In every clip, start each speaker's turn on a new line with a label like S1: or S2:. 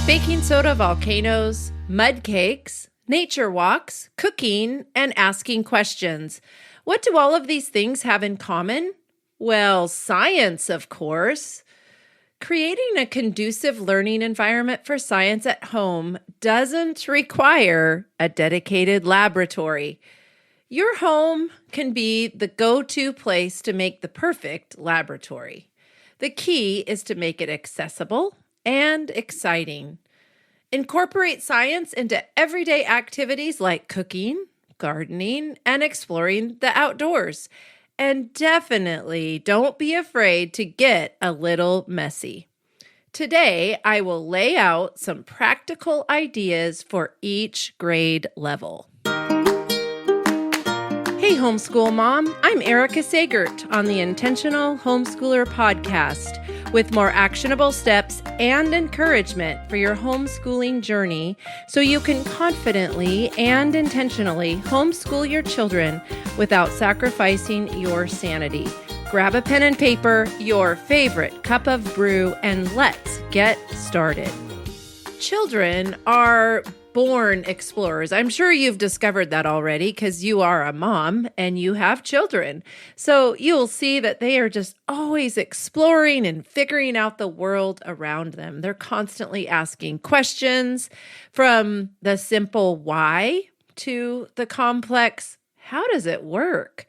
S1: Baking soda volcanoes, mud cakes, nature walks, cooking, and asking questions. What do all of these things have in common? Well, science, of course. Creating a conducive learning environment for science at home doesn't require a dedicated laboratory. Your home can be the go-to place to make the perfect laboratory. The key is to make it accessible and exciting. Incorporate science into everyday activities like cooking, gardening, and exploring the outdoors. And definitely don't be afraid to get a little messy. Today, I will lay out some practical ideas for each grade level. Hey, homeschool mom, I'm Erika Sagert on the Intentional Homeschooler Podcast with more actionable steps and encouragement for your homeschooling journey so you can confidently and intentionally homeschool your children without sacrificing your sanity. Grab a pen and paper, your favorite cup of brew, and let's get started. Children are born explorers. I'm sure you've discovered that already because you are a mom and you have children. So you'll see that they are just always exploring and figuring out the world around them. They're constantly asking questions, from the simple why to the complex how does it work?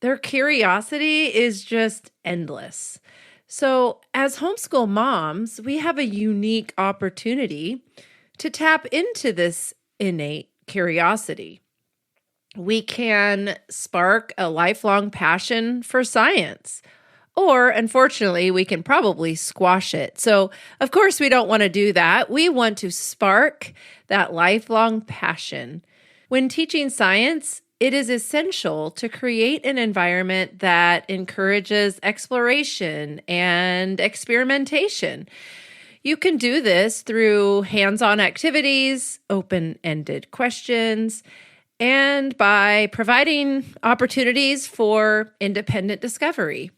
S1: Their curiosity is just endless. So as homeschool moms, we have a unique opportunity to tap into this innate curiosity. We can spark a lifelong passion for science, or unfortunately, we can probably squash it. So, of course, we don't want to do that. We want to spark that lifelong passion. When teaching science, it is essential to create an environment that encourages exploration and experimentation. You can do this through hands-on activities, open-ended questions, and by providing opportunities for independent discovery.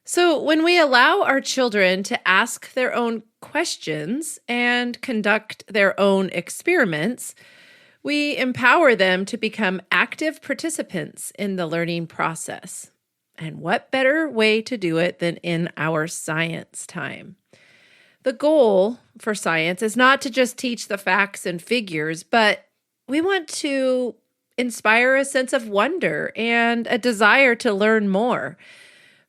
S1: So when we allow our children to ask their own questions and conduct their own experiments, we empower them to become active participants in the learning process. And what better way to do it than in our science time? The goal for science is not to just teach the facts and figures, but we want to inspire a sense of wonder and a desire to learn more.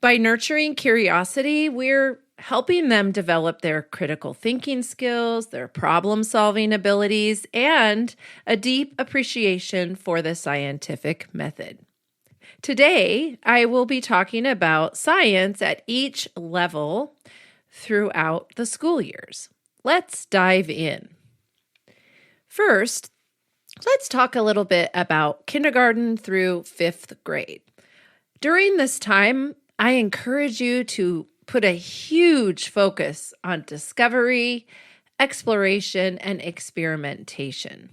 S1: By nurturing curiosity, we're helping them develop their critical thinking skills, their problem-solving abilities, and a deep appreciation for the scientific method. Today, I will be talking about science at each level throughout the school years. Let's dive in. First, let's talk a little bit about kindergarten through 5th grade. During this time, I encourage you to put a huge focus on discovery, exploration, and experimentation.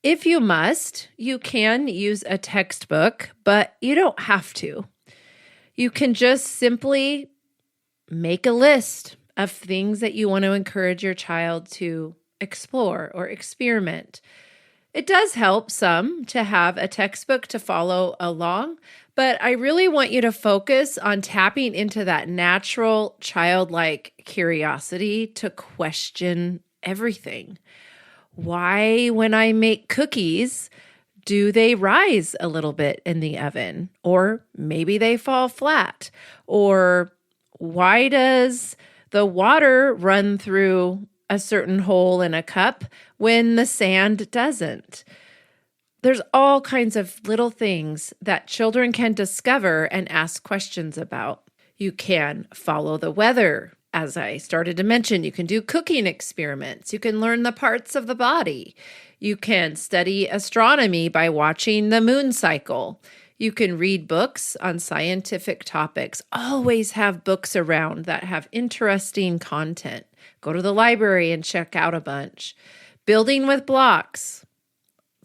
S1: If you must, you can use a textbook, but you don't have to. You can just simply make a list of things that you want to encourage your child to explore or experiment. It does help some to have a textbook to follow along, but I really want you to focus on tapping into that natural childlike curiosity to question everything. Why, when I make cookies, do they rise a little bit in the oven? Or maybe they fall flat? Or why does the water run through a certain hole in a cup when the sand doesn't? There's all kinds of little things that children can discover and ask questions about. You can follow the weather. As I started to mention, you can do cooking experiments. You can learn the parts of the body. You can study astronomy by watching the moon cycle. You can read books on scientific topics. Always have books around that have interesting content. Go to the library and check out a bunch. Building with blocks,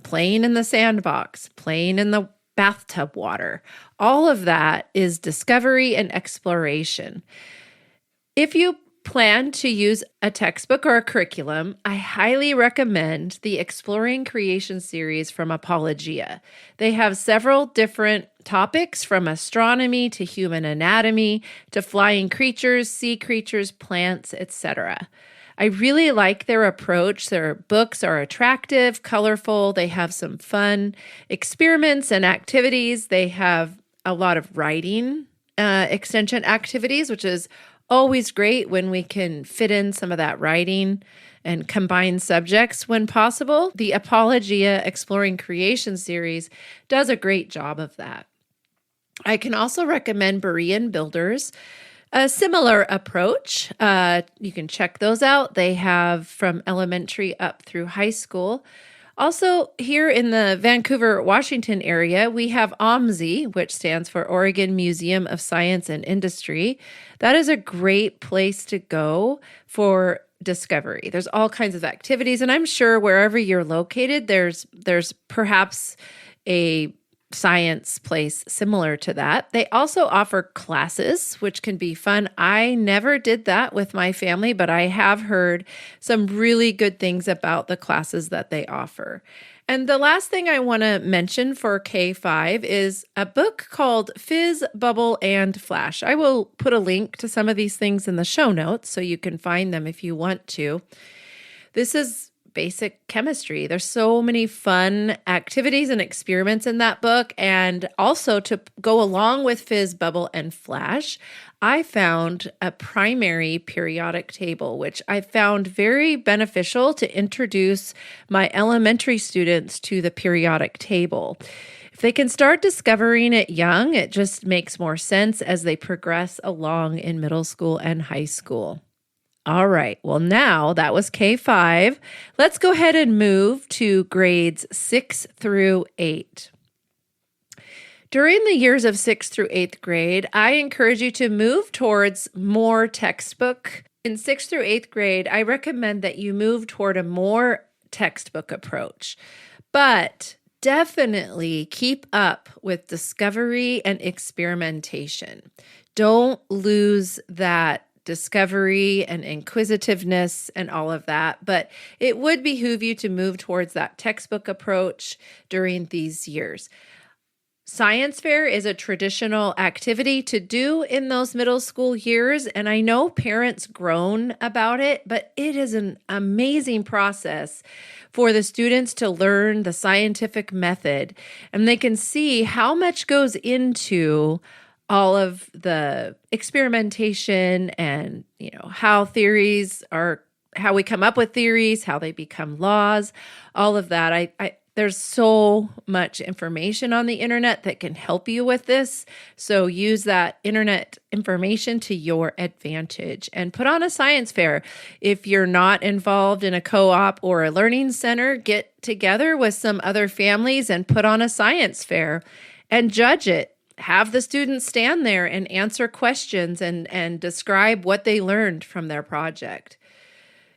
S1: playing in the sandbox, playing in the bathtub water. All of that is discovery and exploration. If you plan to use a textbook or a curriculum, I highly recommend the Exploring Creation series from Apologia. They have several different topics from astronomy to human anatomy to flying creatures, sea creatures, plants, etc. I really like their approach. Their books are attractive, colorful. They have some fun experiments and activities. They have a lot of writing extension activities, which is always great when we can fit in some of that writing and combine subjects when possible. The Apologia Exploring Creation series does a great job of that. I can also recommend Berean Builders, a similar approach. You can check those out. They have from elementary up through high school. Also, here in the Vancouver, Washington area, we have OMSI, which stands for Oregon Museum of Science and Industry. That is a great place to go for discovery. There's all kinds of activities, and I'm sure wherever you're located, there's perhaps a science place similar to that. They also offer classes, which can be fun. I never did that with my family, but I have heard some really good things about the classes that they offer. And the last thing I want to mention for K5 is a book called Fizz, Bubble, and Flash. I will put a link to some of these things in the show notes so you can find them if you want to. This is basic chemistry. There's so many fun activities and experiments in that book. And also to go along with Fizz, Bubble, and Flash, I found a primary periodic table, which I found very beneficial to introduce my elementary students to the periodic table. If they can start discovering it young, it just makes more sense as they progress along in middle school and high school. All right, well now that was K5. Let's go ahead and move to grades 6 through 8. During the years of 6th through 8th grade, I encourage you to move towards more textbook. In 6th through 8th grade, I recommend that you move toward a more textbook approach, but definitely keep up with discovery and experimentation. Don't lose that discovery and inquisitiveness and all of that, but it would behoove you to move towards that textbook approach during these years. Science fair is a traditional activity to do in those middle school years, and I know parents groan about it, but it is an amazing process for the students to learn the scientific method, and they can see how much goes into all of the experimentation and, how theories are, how we come up with theories, how they become laws, all of that. There's so much information on the internet that can help you with this. So use that internet information to your advantage and put on a science fair. If you're not involved in a co-op or a learning center, get together with some other families and put on a science fair and judge it. Have the students stand there and answer questions and describe what they learned from their project.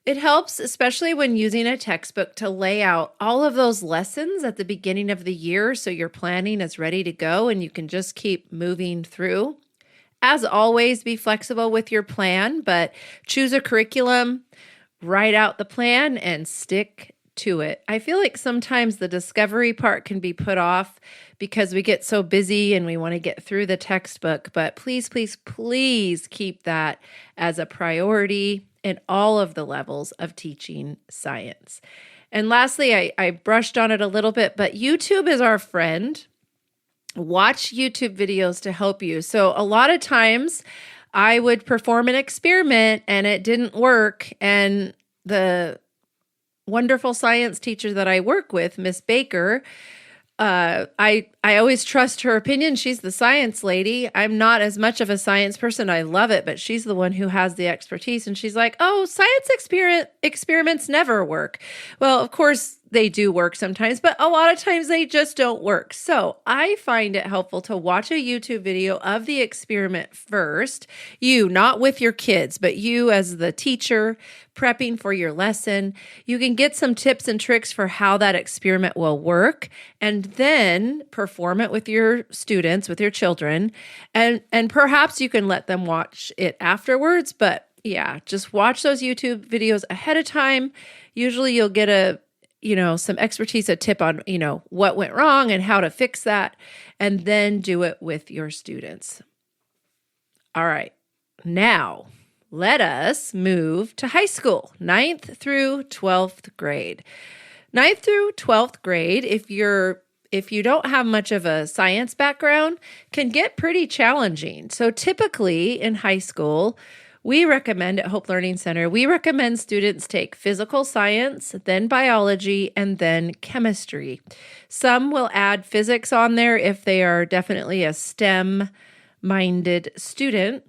S1: It helps, especially when using a textbook, to lay out all of those lessons at the beginning of the year so your planning is ready to go and you can just keep moving through. As always, be flexible with your plan, but choose a curriculum, write out the plan, and stick to it. I feel like sometimes the discovery part can be put off because we get so busy and we want to get through the textbook, but please, please, please keep that as a priority in all of the levels of teaching science. And lastly, I brushed on it a little bit, but YouTube is our friend. Watch YouTube videos to help you. So a lot of times I would perform an experiment and it didn't work, and the wonderful science teacher that I work with, Miss Baker, I always trust her opinion. She's the science lady. I'm not as much of a science person. I love it, but she's the one who has the expertise. And she's like, oh, science experiments never work. Well, of course they do work sometimes, but a lot of times they just don't work. So I find it helpful to watch a YouTube video of the experiment first. You, not with your kids, but you as the teacher prepping for your lesson. You can get some tips and tricks for how that experiment will work, and then perform it with your students, with your children, and perhaps you can let them watch it afterwards, but Yeah, just watch those YouTube videos ahead of time. Usually you'll get some expertise, a tip on, what went wrong and how to fix that, and then do it with your students. All right. Now, let us move to high school, 9th through 12th grade. 9th through 12th grade, if you don't have much of a science background, can get pretty challenging. So typically in high school, we recommend at Hope Learning Center, we recommend students take physical science, then biology, and then chemistry. Some will add physics on there if they are definitely a STEM-minded student.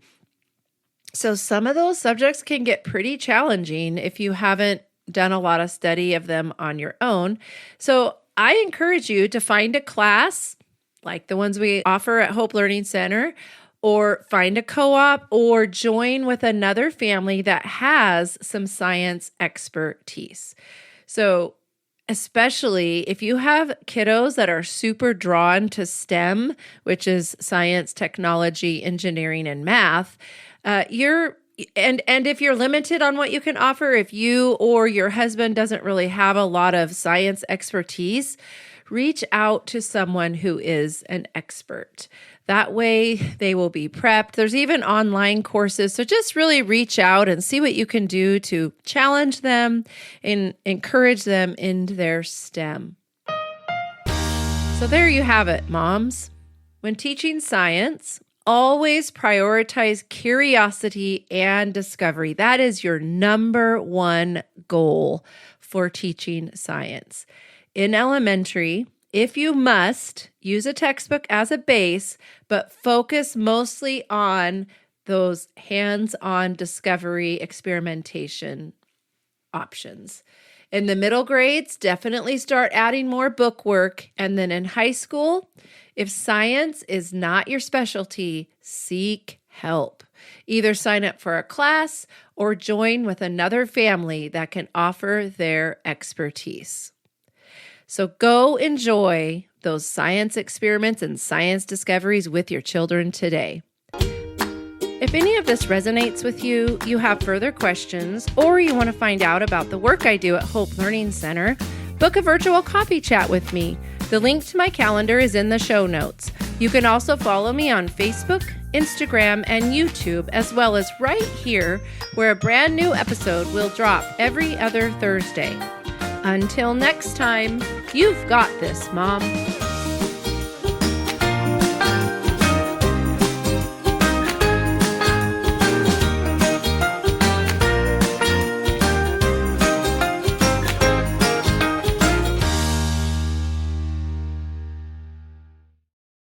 S1: So some of those subjects can get pretty challenging if you haven't done a lot of study of them on your own. So I encourage you to find a class like the ones we offer at Hope Learning Center, or find a co-op, or join with another family that has some science expertise. So especially if you have kiddos that are super drawn to STEM, which is science, technology, engineering, and math, and if you're limited on what you can offer, if you or your husband doesn't really have a lot of science expertise, reach out to someone who is an expert. That way they will be prepped. There's even online courses. So just really reach out and see what you can do to challenge them and encourage them in their STEM. So there you have it, moms. When teaching science, always prioritize curiosity and discovery. That is your number one goal for teaching science. In elementary, if you must, use a textbook as a base, but focus mostly on those hands-on discovery, experimentation options. In the middle grades, definitely start adding more book work. And then in high school, if science is not your specialty, seek help. Either sign up for a class or join with another family that can offer their expertise. So go enjoy those science experiments and science discoveries with your children today. If any of this resonates with you, you have further questions, or you want to find out about the work I do at Hope Learning Center, book a virtual coffee chat with me. The link to my calendar is in the show notes. You can also follow me on Facebook, Instagram, and YouTube, as well as right here, where a brand new episode will drop every other Thursday. Until next time, you've got this, Mom.